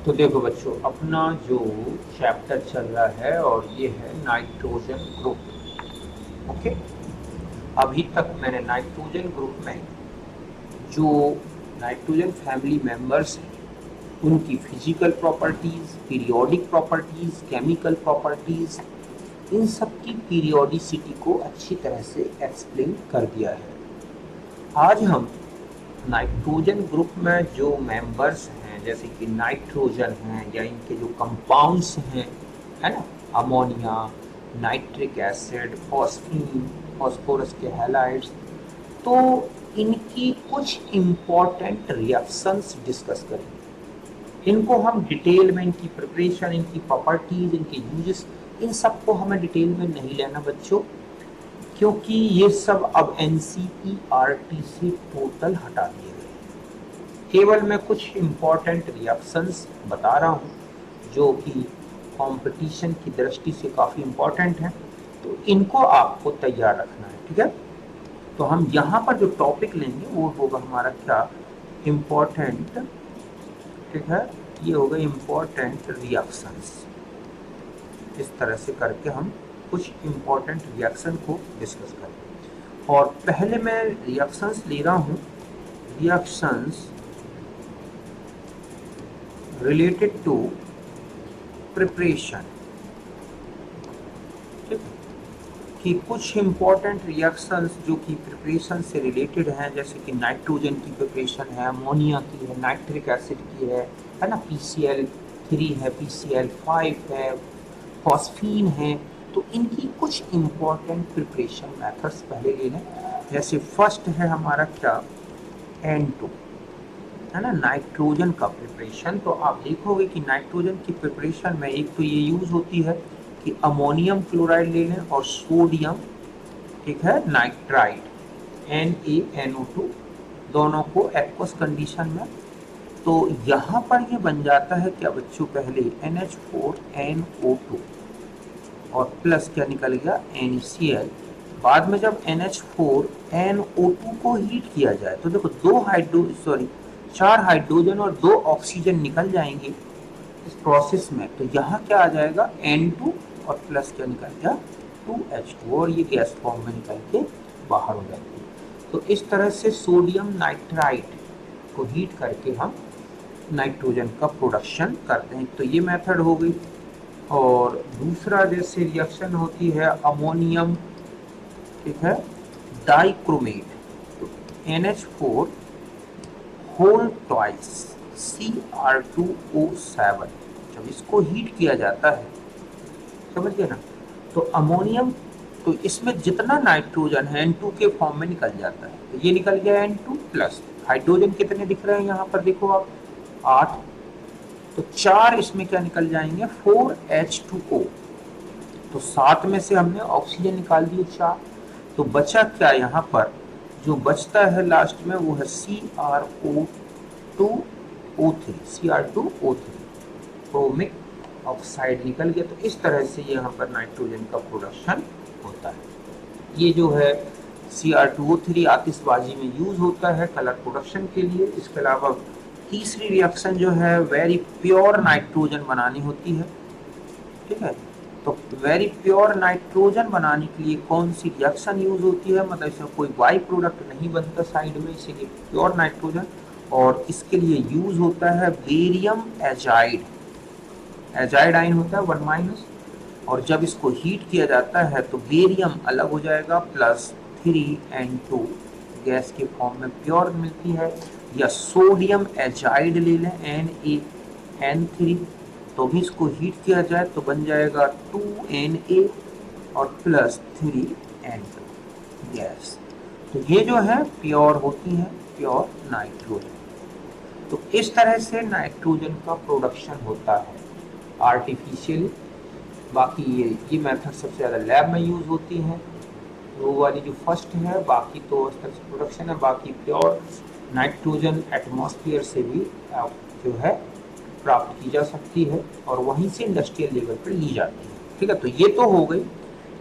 तो देखो बच्चों, अपना जो चैप्टर चल रहा है और ये है नाइट्रोजन ग्रुप। ओके, अभी तक मैंने नाइट्रोजन ग्रुप में जो नाइट्रोजन फैमिली मेंबर्स हैं उनकी physical properties, periodic properties, chemical properties, इन सब की पीरियोडिसिटी को अच्छी तरह से एक्सप्लेन कर दिया है। आज हम नाइट्रोजन ग्रुप में जो मेंबर्स हैं जैसे कि नाइट्रोजन हैं या इनके जो कंपाउंड्स हैं, है ना, ammonia, nitric acid, phosphine, phosphorus के हैलाइड्स, तो इनकी कुछ इम्पॉर्टेंट रिएक्शंस डिस्कस करेंगे। इनको हम डिटेल में, इनकी प्रिपरेशन, इनकी प्रॉपर्टीज, इनके यूजेस, इन सब को हमें डिटेल में नहीं लेना बच्चों, क्योंकि ये सब अब एनसीईआरटी से टोटल हटा दिए गए। केवल मैं कुछ इम्पॉर्टेंट रिएक्शंस बता रहा हूँ जो कि कंपटीशन की दृष्टि से काफ़ी इम्पॉर्टेंट हैं, तो इनको आपको तैयार रखना है। ठीक है, तो हम यहाँ पर जो टॉपिक लेंगे वो होगा हमारा क्या, इम्पॉर्टेंट। ठीक है, ये होगा इम्पॉर्टेंट रिएक्शंस। इस तरह से करके हम कुछ इम्पॉर्टेंट रिएक्शन को डिस्कस करें। और पहले मैं रिएक्शंस ले रहा हूँ, रिएक्शंस रिलेटेड टू प्रिपरेशन। ठीक है, कि कुछ इम्पॉर्टेंट रिएक्शंस जो कि प्रिपरेशन से रिलेटेड हैं, जैसे कि नाइट्रोजन की प्रिपरेशन है, अमोनिया की है, नाइट्रिक एसिड की है ना, PCl3 है, PCl5 है, फॉस्फीन है, तो इनकी कुछ इम्पॉर्टेंट प्रिपरेशन मेथड्स पहले ले लें। जैसे फर्स्ट है हमारा क्या, N2, है ना, नाइट्रोजन का प्रिपरेशन। तो आप देखोगे कि नाइट्रोजन की प्रिपरेशन में एक तो ये यूज होती है कि अमोनियम क्लोराइड ले लें और सोडियम, ठीक है, नाइट्राइड, NaNO2, दोनों को एक्वस कंडीशन में। तो यहाँ पर ये बन जाता है क्या बच्चों, पहले NH4NO2 और प्लस क्या निकल गया, NaCl। बाद में जब NH4NO2 को हीट किया जाए तो देखो 4 हाइड्रोजन और 2 ऑक्सीजन निकल जाएंगे इस प्रोसेस में। तो यहाँ क्या आ जाएगा, N2 और प्लस क्या निकल गया, 2H2, और ये गैस फॉर्म में निकल के बाहर हो जाती है। तो इस तरह से सोडियम नाइट्राइड को हीट करके हम नाइट्रोजन का प्रोडक्शन करते हैं। तो ये मेथड हो गई। और दूसरा जैसे रिएक्शन होती है अमोनियम, ठीक है, डाइक्रोमेट, तो NH4 होल ट्वाइस Cr2O7, जब इसको हीट किया जाता है, समझ गए ना, तो अमोनियम, तो इसमें जितना नाइट्रोजन है N2 के फॉर्म में निकल जाता है। तो ये निकल गया N2 प्लस, हाइड्रोजन कितने दिख रहे हैं यहाँ पर, देखो आप 8, तो 4 इसमें क्या निकल जाएंगे, 4H2O। तो 7 में से हमने ऑक्सीजन निकाल दिए 4, तो बचा क्या यहाँ पर, जो बचता है लास्ट में वो है Cr2O3, क्रोमिक ऑक्साइड निकल गया। तो इस तरह से यहाँ पर नाइट्रोजन का प्रोडक्शन होता है। ये जो है Cr2O3 आतिशबाजी में यूज होता है कलर प्रोडक्शन के लिए। इसके अलावा तीसरी रिएक्शन जो है वेरी प्योर नाइट्रोजन बनानी होती है। ठीक है, तो वेरी प्योर नाइट्रोजन बनाने के लिए कौन सी रिएक्शन यूज होती है, मतलब इसमें कोई बाई प्रोडक्ट नहीं बनता साइड में, इसीलिए प्योर नाइट्रोजन। और इसके लिए यूज होता है बेरियम एजाइड, एजाइड आयन होता है 1-, और जब इसको हीट किया जाता है तो बेरियम अलग हो जाएगा, +3N2 गैस के फॉर्म में प्योर मिलती है। या सोडियम एजाइड ले लें NaN3, तो भी इसको हीट किया जाए तो बन जाएगा 2Na और +3N2 गैस। तो ये जो है प्योर होती है, प्योर नाइट्रोजन। तो इस तरह से नाइट्रोजन का प्रोडक्शन होता है आर्टिफिशियली। बाकी ये मेथड सबसे ज़्यादा लैब में यूज़ होती हैं, वो वाली जो फर्स्ट है। बाकी तो इस तरह से प्रोडक्शन है। बाकी प्योर नाइट्रोजन एटमॉस्फेयर से भी जो है प्राप्त की जा सकती है और वहीं से इंडस्ट्रियल लेवल पर ली जाती है। ठीक है, तो ये तो हो गई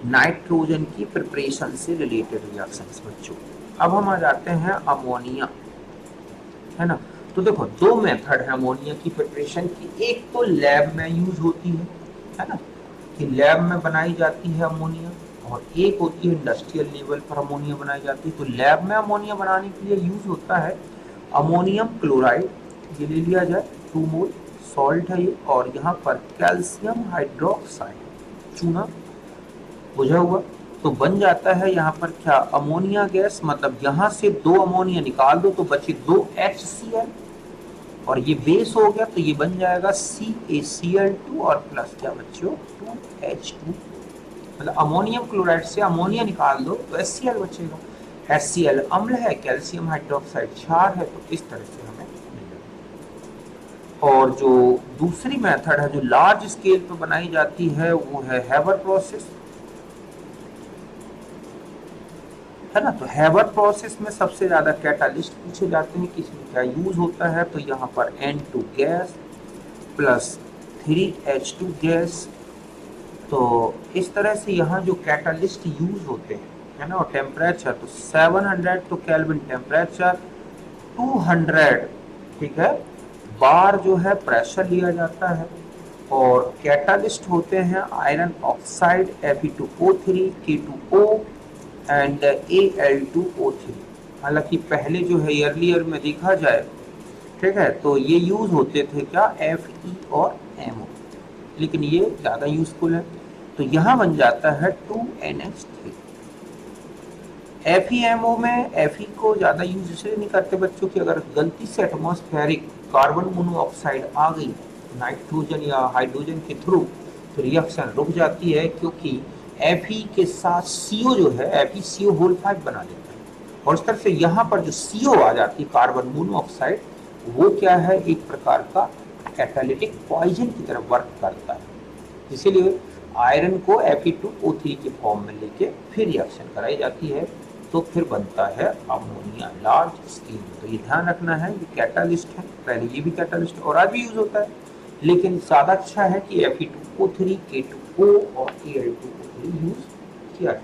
नाइट्रोजन की प्रिपरेशन से रिलेटेड रिएक्शंस बच्चों। अब हम आ जाते हैं अमोनिया, है ना। तो देखो दो मेथड है अमोनिया की प्रिपरेशन की, एक तो लैब में यूज होती है ना, कि लैब में बनाई जाती है अमोनिया, और एक होती है इंडस्ट्रियल लेवल पर अमोनिया बनाई जाती है। तो लैब में अमोनिया बनाने के लिए यूज होता है अमोनियम क्लोराइड, ये ले लिया जाए 2 मोल सॉल्ट है ये, और यहाँ पर कैल्शियम हाइड्रोक्साइड चूना, बुझा हुआ। तो बन जाता है यहाँ पर क्या, अमोनिया गैस, मतलब यहाँ से 2 अमोनिया निकाल दो तो बचे 2 HCl, और ये बेस हो गया तो ये बन जाएगा CaCl2 और प्लस क्या बच्चों 2H2, मतलब अमोनियम क्लोराइड से अमोनिया निकाल दो तो HCl बचेगा। HCl अम्ल है, कैल्शियम हाइड्रोक्साइड क्षार है, तो इस तरह से हमें मिल जाएगा। और जो दूसरी मेथड है जो लार्ज स्केल पर बनाई जाती है वो है हैबर प्रोसेस, है ना। तो हैबर प्रोसेस में सबसे ज्यादा कैटालिस्ट पूछे जाते हैं कि इसमें क्या यूज होता है, तो यहाँ पर N2 gas plus 3H2 gas. तो इस तरह से यहाँ जो कैटालिस्ट यूज होते हैं, है ना, और टेम्परेचर तो 700 तो केल्विन टेम्परेचर, 200 ठीक है बार जो है प्रेशर लिया जाता है। और कैटालिस्ट होते हैं iron oxide Fe2O3, K2O and Al2O3। हालांकि पहले जो है अर्लियर में देखा जाए, ठीक है, तो ये यूज होते थे क्या Fe और MO, लेकिन ये ज़्यादा यूजफुल है। तो यहाँ बन जाता है 2NH3। FeMO में Fe को ज़्यादा यूज इसलिए नहीं करते बच्चों कि अगर गलती से एटमॉस्फेरिक कार्बन मोनोऑक्साइड आ गई नाइट्रोजन या हाइड्रोजन के थ्रू, तो रिएक्शन रुक जाती है, क्योंकि Fe के साथ CO जो है FeCO होल 5 बना देता है, और इस तरह से यहाँ पर जो CO आ जाती है कार्बन मोनोऑक्साइड, वो क्या है एक प्रकार का कैटालिटिक पॉइजन की तरफ वर्क करता है। इसीलिए आयरन को Fe2O3 के फॉर्म में लेके फिर रिएक्शन कराई जाती है, तो फिर बनता है अमोनिया लार्ज स्केल में। तो ये ध्यान रखना है, ये कैटालिस्ट है, पहले ये भी कैटालिस्ट और आज भी यूज होता है, लेकिन ज्यादा अच्छा है कि Fe2O3, K2O और Al2O3 यूज किया जाए।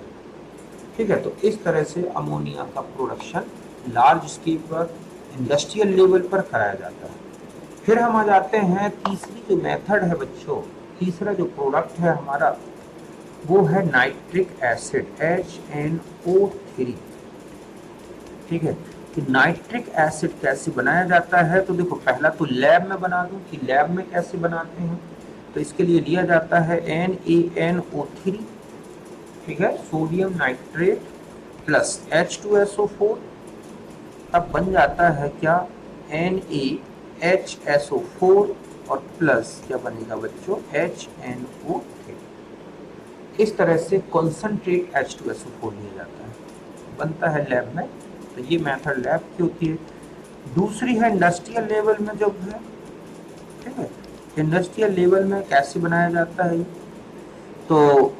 ठीक है, तो इस तरह से अमोनिया का प्रोडक्शन लार्ज स्केल पर इंडस्ट्रियल लेवल पर कराया जाता है। फिर हम आ जाते हैं तीसरी जो मेथड है बच्चों, तीसरा जो प्रोडक्ट है हमारा वो है नाइट्रिक एसिड HNO3। ठीक है, कि नाइट्रिक एसिड कैसे बनाया जाता है, तो देखो पहला तो लैब में बना दूं कि लैब में कैसे बनाते हैं। तो इसके लिए लिया जाता है NaNO3, ठीक है, सोडियम नाइट्रेट प्लस H2SO4, अब बन जाता है क्या NaHSO4 और प्लस क्या बनेगा बच्चों HNO3। इस तरह से कॉन्सेंट्रेट H2SO4 लिया जाता है, बनता है लैब में। तो ये मेथड लैब की होती है। दूसरी है इंडस्ट्रियल लेवल में जब है, ठीक है, इंडस्ट्रियल लेवल में कैसे बनाया जाता है। तो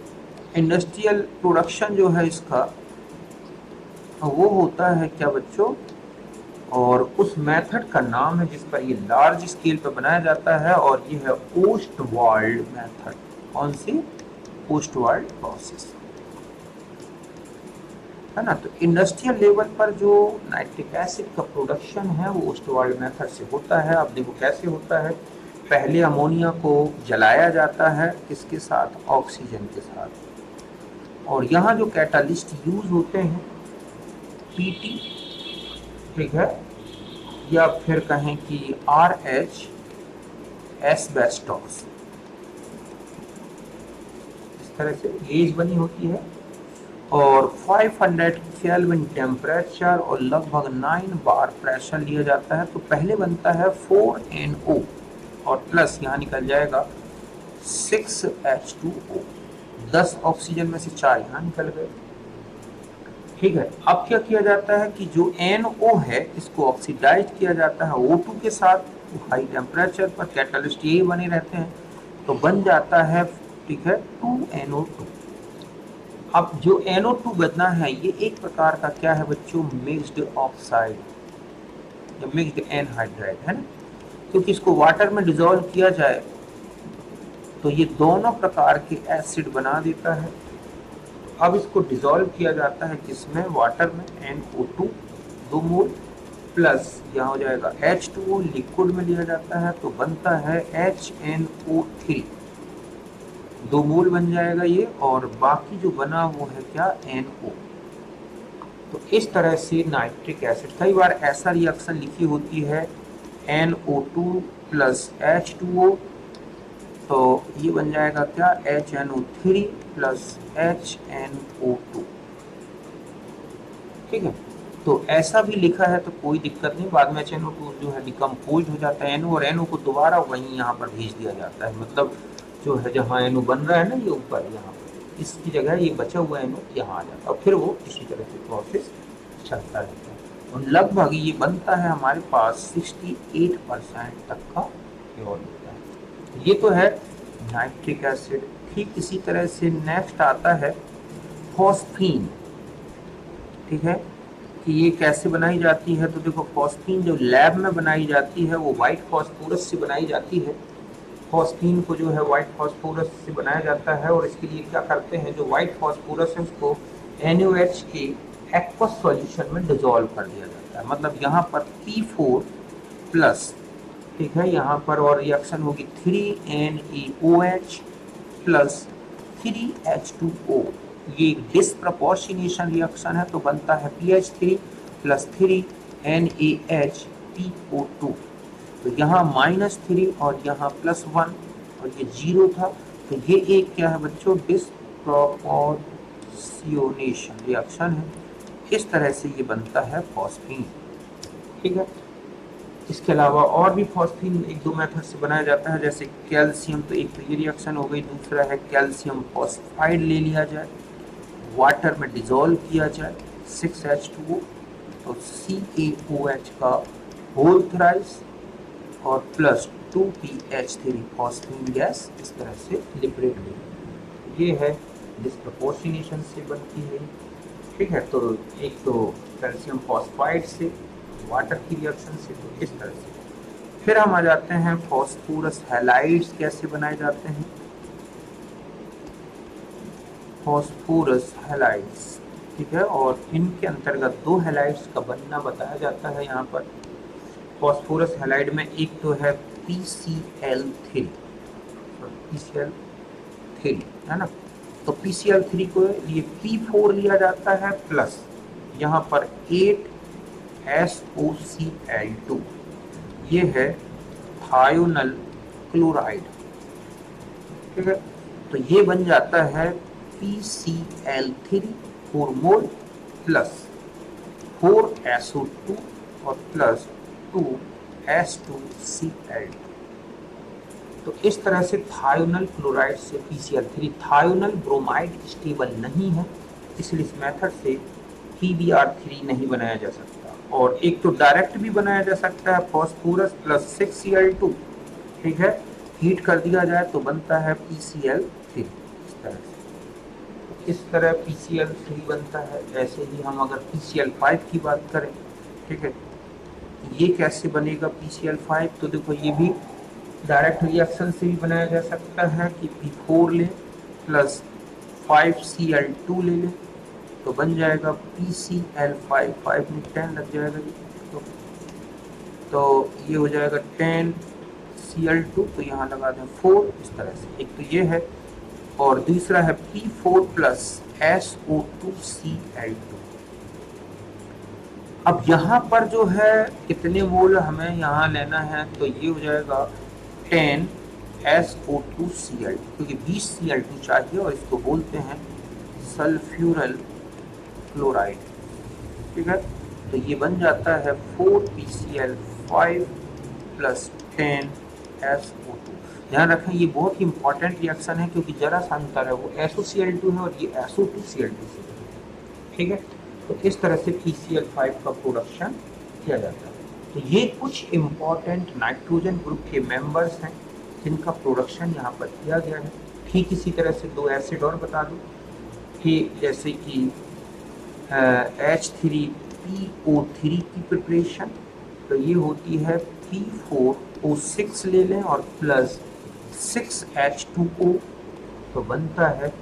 इंडस्ट्रियल प्रोडक्शन जो है इसका वो होता है क्या बच्चों, और उस मेथड का नाम है जिस पर ये लार्ज स्केल पर बनाया जाता है, और ये है ओस्टवाल्ड मेथड। कौन सी, ओस्टवाल्ड प्रोसेस, है ना। तो इंडस्ट्रियल लेवल पर जो नाइट्रिक एसिड का प्रोडक्शन है वो ओस्टवाल्ड मेथड से होता है। अब देखो कैसे होता है, पहले अमोनिया को जलाया जाता है किसके साथ, ऑक्सीजन के साथ, और यहाँ जो कैटालिस्ट यूज होते हैं PT, ठीक है, या फिर कहें कि RH एस्बेस्टॉस, इस तरह से गेज बनी होती है, और 500 केल्विन टेम्परेचर और लगभग 9 बार प्रेशर लिया जाता है। तो पहले बनता है 4NO और प्लस यहाँ निकल जाएगा 6H2O, 10 ऑक्सीजन में से 4 यहाँ निकल गए। ठीक है, अब क्या किया जाता है कि जो NO है इसको ऑक्सीडाइज किया जाता है O2 के साथ, हाई टेम्परेचर पर कैटालिस्ट यही बने रहते हैं, तो बन जाता है, ठीक है, 2NO2। अब जो NO2 बना है ये एक प्रकार का क्या है बच्चों, मिक्स्ड ऑक्साइड या मिक्स्ड एनहाइड्राइड, है ना, क्योंकि इसको वाटर में डिसॉल्व किया जाए तो ये दोनों प्रकार के एसिड बना देता है। अब इसको डिसॉल्व किया जाता है किसमें, वाटर में, NO2 2 मोल प्लस यहाँ हो जाएगा H2O लिक्विड में लिया जाता है तो बनता है HNO3, 2 मोल बन जाएगा ये, और बाकी जो बना वो है क्या, NO। तो इस तरह से नाइट्रिक एसिड, कई बार ऐसा रिएक्शन लिखी होती है NO2 प्लस H2O, तो ये बन जाएगा क्या, HNO3 प्लस HNO2। ठीक है, तो ऐसा भी लिखा है तो कोई दिक्कत नहीं, बाद में HNO2 जो है डिकम्पोज हो जाता है NO, और NO को दोबारा वहीं यहाँ पर भेज दिया जाता है, मतलब जो है जहाँ NO बन रहा है ना ये ऊपर यहाँ पर, इसकी जगह ये बचा हुआ NO यहाँ आ जाता है, और फिर वो इसी तरह से प्रोसेस चलता रहता है, और लगभग ये बनता है हमारे पास 68% तक का प्योर होता है। ये तो है नाइट्रिक एसिड। ठीक इसी तरह से नेक्स्ट आता है फॉस्फीन। ठीक है, कि ये कैसे बनाई जाती है, तो देखो फॉस्फीन जो लैब में बनाई जाती है वो वाइट फॉस्फोरस से बनाई जाती है। फॉस्फीन को जो है वाइट फॉस्फोरस से बनाया जाता है, और इसके लिए क्या करते हैं, जो वाइट फॉस्फोरस है उसको NaOH के एक्वस सॉल्यूशन में डिजोल्व कर दिया जाता है, मतलब यहाँ पर P4 प्लस, ठीक है, यहाँ पर और रिएक्शन होगी 3NaOH प्लस 3H2O, ये एक डिस्प्रपोर्शनेशन रिएक्शन है, तो बनता है PH3 प्लस 3NaHPO2। तो यहाँ -3 और यहाँ +1 और ये 0 था, तो ये एक क्या है बच्चों, डिस्प्रपोर्शनेशन रिएक्शन है। इस तरह से ये बनता है फॉस्फीन। ठीक है, इसके अलावा और भी फॉस्फीन 1-2 मेथड से बनाया जाता है, जैसे कैल्शियम, तो एक तो ये रिएक्शन हो गई, दूसरा है कैल्शियम फॉस्फाइड ले लिया जाए, वाटर में डिजोल्व किया जाए 6H2O, तो CaOH का होल थ्राइस और प्लस 2PH3 फॉस्फीन गैस इस तरह से लिबरेट हुई। ये है डिस्प्रपोर्शनेशन से बनती है। ठीक है, तो एक तो कैल्शियम फॉस्फाइड से, वाटर की रिएक्शन से, तो इस तरह से। फिर हम आ जाते हैं फॉस्फोरस हैलाइड्स कैसे बनाए जाते हैं। फॉस्फोरस हैलाइड्स, ठीक है, और इनके अंतर्गत 2 हैलाइड्स का बनना बताया जाता है यहाँ पर। फॉस्फोरस हैलाइड में एक तो है PCl3, है ना, तो PCl3 को लिए P4 लिया जाता है प्लस यहाँ पर 8SOCl2, ये है थायोनल क्लोराइड। ठीक है, तो ये बन जाता है PCl3 4 मोल प्लस 4SO2 और प्लस 2S2Cl2। तो इस तरह से थायोनल क्लोराइड से PCl3, थायोनल ब्रोमाइड स्टेबल नहीं है, इसलिए इस मेथड से PbR3 नहीं बनाया जा सकता। और एक तो डायरेक्ट भी बनाया जा सकता है, फॉस्फोरस प्लस 6Cl2, ठीक है, हीट कर दिया जाए तो बनता है PCl3 इस तरह से। इस तरह PCl3 बनता है। ऐसे ही हम अगर PCl5 की बात करें, ठीक है, ये कैसे बनेगा PCl5, तो देखो ये भी डायरेक्ट रिएक्शन से भी बनाया जा सकता है कि P4 ले प्लस 5Cl2 ले ले, तो बन जाएगा PCl5, 5 में 10 लग जाएगा ये, तो ये हो जाएगा 10Cl2, तो यहाँ लगा दें 4, इस तरह से। एक तो ये है, और दूसरा है P4 प्लस SO2Cl2। अब यहाँ पर जो है कितने मोल हमें यहाँ लेना है, तो ये हो जाएगा 10SO2Cl, क्योंकि 20Cl2 चाहिए, और इसको बोलते हैं सल्फ्यूरल क्लोराइड। ठीक है, तो ये बन जाता है 4PCl5 प्लस 10SO2। ध्यान रखें ये बहुत ही इंपॉर्टेंट रिएक्शन है, क्योंकि जरा सा अंतर है, वो SOCl2 है और ये SO2Cl2 से। ठीक है, तो इस तरह से PCl5 का प्रोडक्शन किया जाता है। तो ये कुछ इम्पॉर्टेंट नाइट्रोजन ग्रुप के मेंबर्स हैं जिनका प्रोडक्शन यहाँ पर किया गया है। ठीक इसी तरह से 2 एसिड और बता दूँ कि जैसे कि H3PO3 की प्रिपरेशन, तो ये होती है P4O6 ले लें और प्लस 6H2O, तो बनता है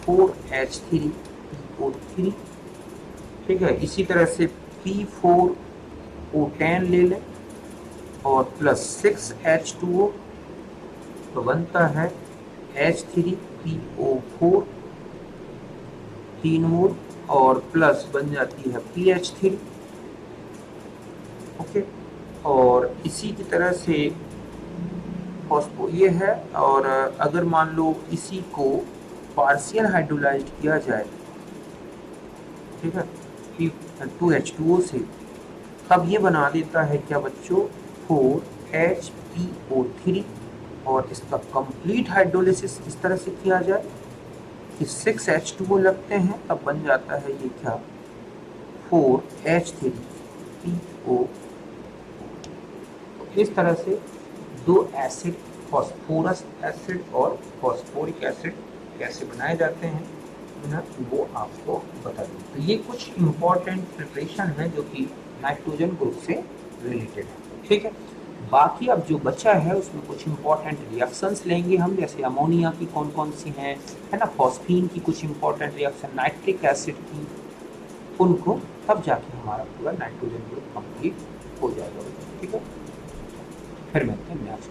4H3PO3। ठीक है, इसी तरह से P4 O10 ले लें और प्लस 6H2O, तो बनता है H3PO4 3 मोल और प्लस बन जाती है PH3। ओके, और इसी की तरह से फॉस्फो ये है। और अगर मान लो इसी को पार्शियल हाइड्रोलाइज्ड किया जाए, ठीक है, 2H2O से, तब ये बना देता है क्या बच्चों, 4HPO3। और इसका कंप्लीट हाइड्रोलिसिस इस तरह से किया जाए कि 6H2O लगते हैं, तब बन जाता है ये क्या, 4H3PO। इस तरह से दो एसिड, फॉस्फोरस एसिड और फॉस्फोरिक एसिड कैसे बनाए जाते हैं ना, वो आपको बता दूँ। तो ये कुछ इम्पोर्टेंट प्रिपरेशन है जो कि नाइट्रोजन ग्रुप से रिलेटेड है, ठीक है। बाकी अब जो बचा है उसमें कुछ इम्पोर्टेंट रिएक्शंस लेंगे हम, जैसे अमोनिया की कौन कौन सी हैं, है ना, फॉस्फीन की कुछ इम्पोर्टेंट रिएक्शन, नाइट्रिक एसिड की, उनको, तब जाके हमारा पूरा नाइट्रोजन ग्रुप कंप्लीट हो जाएगा, ठीक है। फिर मिलते हैं नेक्स्ट।